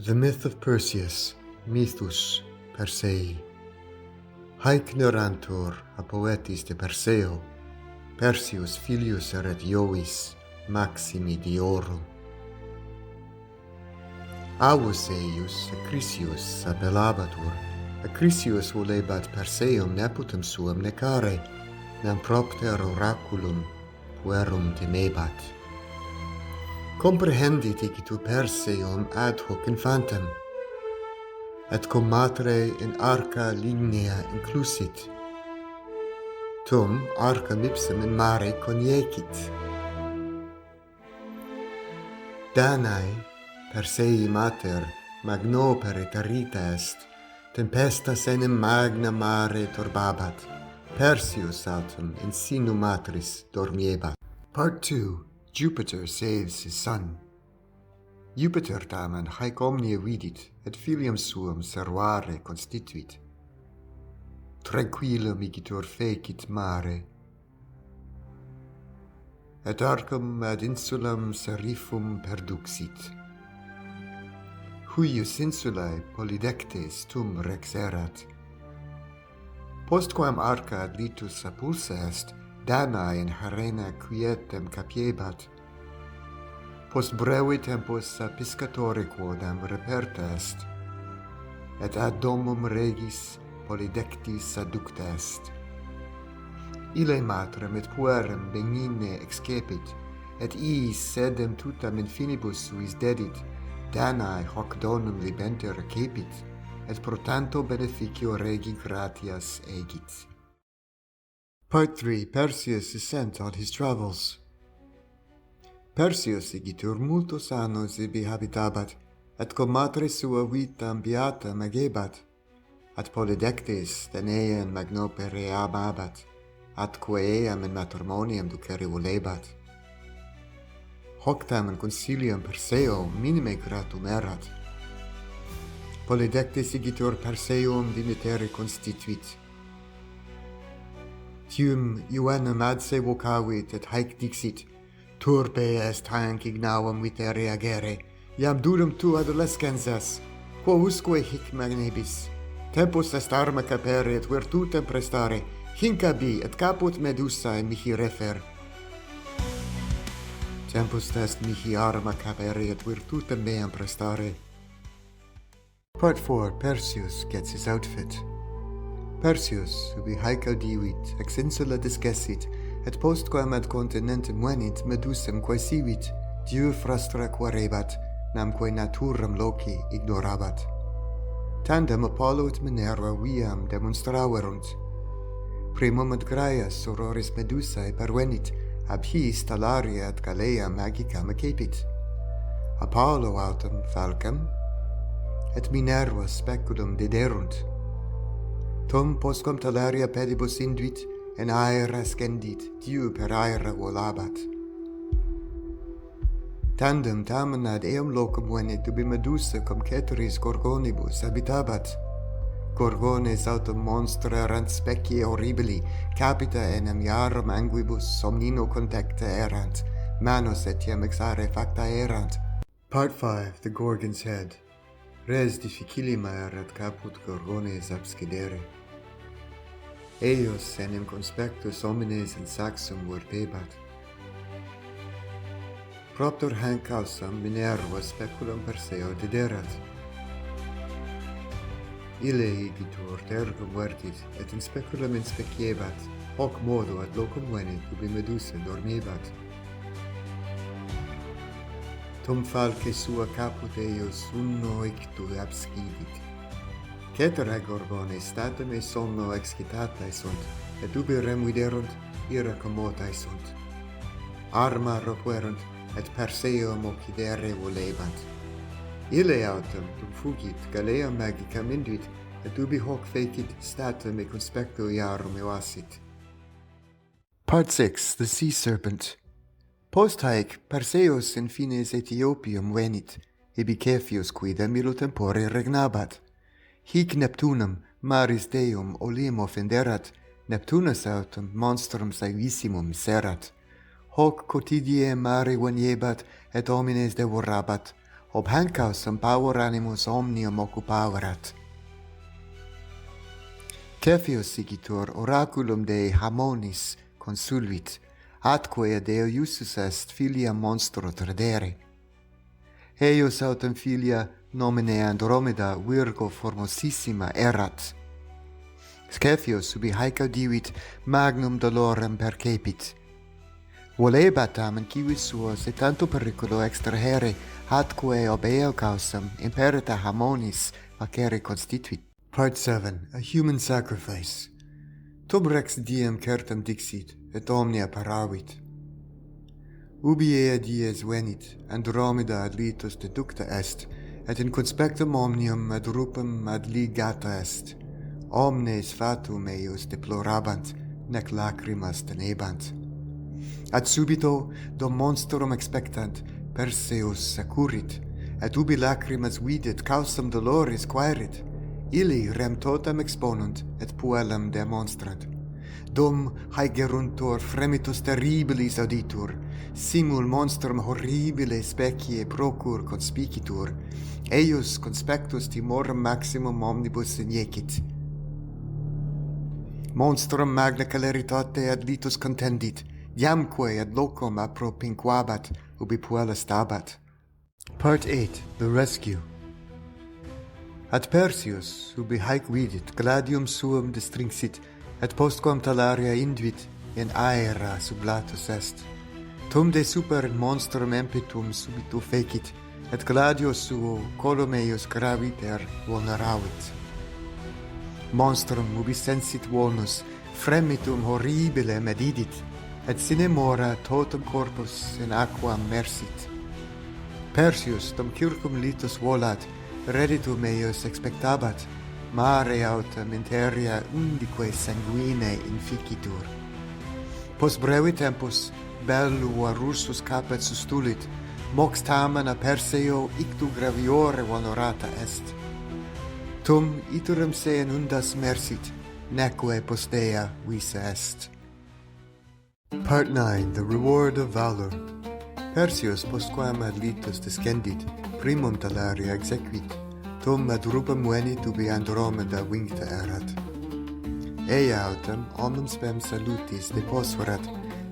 The myth of Perseus, mythus Persei. Haec nerantur a poetis de Perseo, Perseus filius eret Iois, maximi diorum. Avus eius Acrisius abellabatur, Acrisius volebat Perseum nepotum suum necare, nam propter oraculum puerum temebat. Comprehendit igitu Perseum ad hoc infantem, et cum matre in arca lignea inclusit. Tum arcam ipsum in mare coniecit. Danae, Persei mater, magno peretarita est, tempestas enim magna mare turbabat, Perseus autem in sinu matris dormiebat. Part 2. Jupiter saves his son. Jupiter tamen haec omnia vidit, et filium suum servare constituit. Tranquillum igitur fecit mare, et arcum ad insulam serifum perduxit. Huius insulae polydectes tum rex erat. Postquam arca ad litus sapulsa est, Danae in harena quietem capiebat. Post brevi tempus a piscatore quodam reperta est, et ad domum regis polydectis adducta est. Ille matrem et puerem benigne excepit, et iis sedem tutam infinibus suis dedit, Danae hoc donum libenter recepit, et pro tanto beneficio regi gratias egit. Part 3. Perseus is sent on his travels. Perseus igitur multos annos ibi habitabat, et cum matre sua vitam beatam agebat, at polydectes Danaeam magno pere amabat, atque eam in matrimonium ducere volebat. Hoc tamen consilium Perseo minime gratum erat. Polydectes igitur Perseum dimitere constituit. Tium Ioannem ad se vocavit et haec dixit, turpe est hanc ignavum vitere agere, iam dudum tu adolescens es, quousque hic magnebis. Tempus est arma capere et virtutem prestare, hinc abi et caput Medusa in mihi refer. Tempus est mihi arma capere et virtutem meam prestare. Part 4. Perseus gets his outfit. Perseus, ubi haec audivit, ex insula discessit, et postquam ad continentem venit Medusam quaesivit, diu frastra quarebat, namque naturam loci ignorabat. Tandem Apollo et Minerva viam demonstraverunt. Primum ad Graias sororis Medusae pervenit, ab his talaria et Galea magicam accepit. Apollo autem falcam, et Minerva speculum dederunt. Tum postquam talaria pedibus induit, en aera scendit, diu per aera volabat. Tandem tamen ad eum locum venit, ubi Medusa cum ceteris Gorgonibus habitabat. Gorgones autem monstra erant specie horribili, capita enem iarum anguibus somnino contecta erant, manus etiam exare facta erant. Part 5. The Gorgon's Head. Res difficilima erat caput Gorgones abscidere. Eius enim conspectus homines in saxum vertebat. Propter hanc causam Minerva speculum Perseo dederat. Ille igitur tergum vertit, et in speculum inspeciebat, hoc modo ad locum venit ubi Medusa dormiebat. Tum falce sua caput eius unno ictu abscidit. Cetera Gorgones statum e somno excitatae sunt, et ubi rem viderunt, ira commodae sunt. Arma ropuerunt, et Perseum occidere volebant. Ille autem, dum fugit, Galea magicam induit, et ubi hoc fecit statum e conspecto iarum evasit. Part 6. The Sea Serpent. Post haec Perseus in fines Ethiopium venit, ibi Cephius quidem illo tempore regnabat. Hic Neptunum, maris Deum, olim offenderat, Neptunus autem monstrum saevissimum serat. Hoc quotidie mare veniebat, et homines devorabat, ob hancausam power animus omnium occupaverat. Cepheus sigitur oraculum Dei harmonis consulvit, atque Deo iussus est filia monstro tradere. Eius autem filia nomine Andromeda virgo formosissima erat. Cepheus ubi haec audivit magnum dolorem percepit. Volebat tamen civis suos et tanto periculo extrahere atque ob eo causam imperita harmonis facere constituit. Part 7. A human sacrifice. Tum rex diem certum dixit, et omnia paravit. Ubi ea dies venit, Andromeda ad litus deducta est, et in conspectum omnium ad rupum ad ligata est. Omnes fatum eius deplorabant, nec lacrimas tenebant. Ad subito, dom monstrum expectant, Perseus securrit, et ubi lacrimas vidit causam doloris quaerit. Illi rem totem exponunt, et puellam demonstrant. Dum haegeruntur fremitus terribilis auditur, simul monstrum horribile specie procur conspicitur, eius conspectus timorem maximum omnibus iniecit. Monstrum magna celeritate ad litus contendit, iamque ad locum appropinquabat, ubi puella stabat. Part 8. The Rescue. Ad Perseus, ubi haec vidit, gladium suum distrinxit, et postquam talaria induit, in aera sublatus est. Tum de super in monstrum empitum subito fecit, et gladio suo colum eius graviter vulneravit. Monstrum ubi sensit vulnus, fremitum horribile medidit, et sine mora totum corpus in aquam mersit. Perseus dum circum litus volat, reditum eius expectabat, mare autem interia undique sanguine inficitur. Post brevi tempus, bellua russus capet sustulit, mox tamen a Perseo ictu graviore honorata est. Tum iterum se inundas mersit, neque postea visa est. Part 9. The Reward of Valor. Perseus postquam ad litus descendit, primum talaria exequit, tum ad rubum venit ubi Andromeda vincta erat. Ea autem omnum spem salutis deposurat,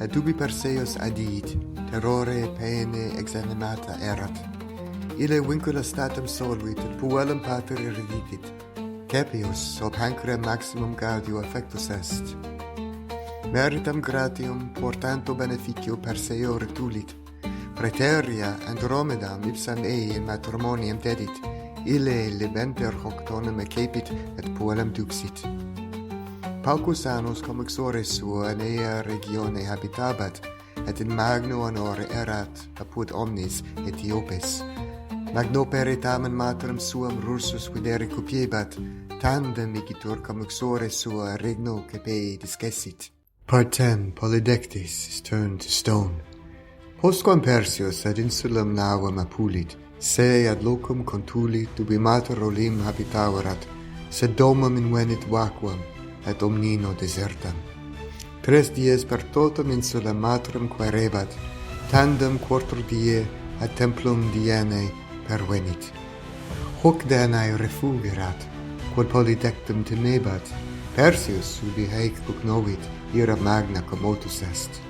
et ubi Perseus adiit, terrore pene exanimata erat. Ille vincula statum solvit, et puellum pater eredicit. Cepheus ob hancrem maximum gaudio affectus est. Meritam gratium portanto beneficio Perseo retulit. Praeteria Andromeda ipsam ei in matrimonium dedit, ille libenter hoc tonum ecepit et puellum duxit. Paucus annus cum uxores sua in ea regione habitabat, et in magno honore erat apud omnis Etiopes. Magno pere tamen materem suam rursus videre cupiebat, tandem igitur cum uxores sua regno cepei discessit. Part 10. Polydectes is turned to stone. Postquam Perseus ad insulam navam appulit, se ad locum contulit ubi mater olim habitaverat, sed domum invenit vacuam, et omnino desertam. 3 dies per totum insulam materem quaerebat, tandem quartur die ad templum Dianae pervenit. Hoc Danae refugerat, quod polydectum temebat, Perseus ubi haec cognovit, ira magna commotus est.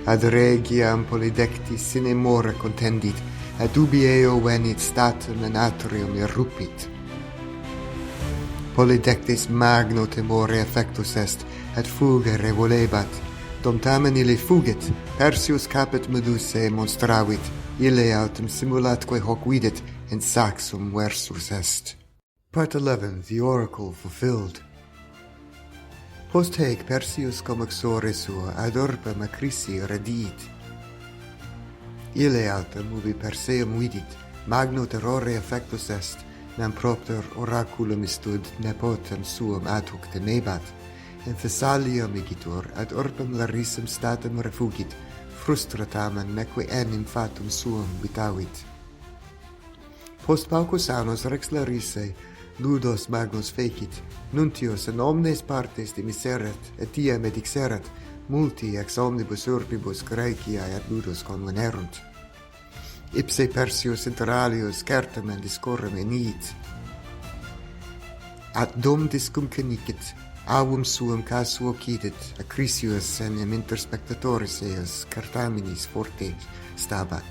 Ad regiam polydectis sine mora contendit, ad ubi eo venit statum in atrium irrupit. Polydectis magno temore affectus est, et fugere volebat. Dom tamen ille fugit, Perseus capet Medusae monstravit, ille autem simulatque hoc vidit, in saxum versus est. Part 11. The Oracle fulfilled. Post haec Perseus cum uxore sua ad urbem Acrisi rediit. Ille autem ubi Perseum vidit, magno terrore affectus est, nam propter oraculum istud nepotem suum ad hoc temebat, in Thessalium igitur ad urbem Larissum statum refugit, frustra tamen neque enim fatum suum vitavit. Post paucus annos rex Larissae ludos magnus fecit, nuntius in omnes partes dimiseret, et diem edixerat, multi ex omnibus urbibus Graeciae ad ludos convenerunt. ipse Perseus inter alios certum and discorrem enit. At dom discum canicit, avum suum casu occidit, Acrisius enim inter spectatores eos cartaminis forte stabat.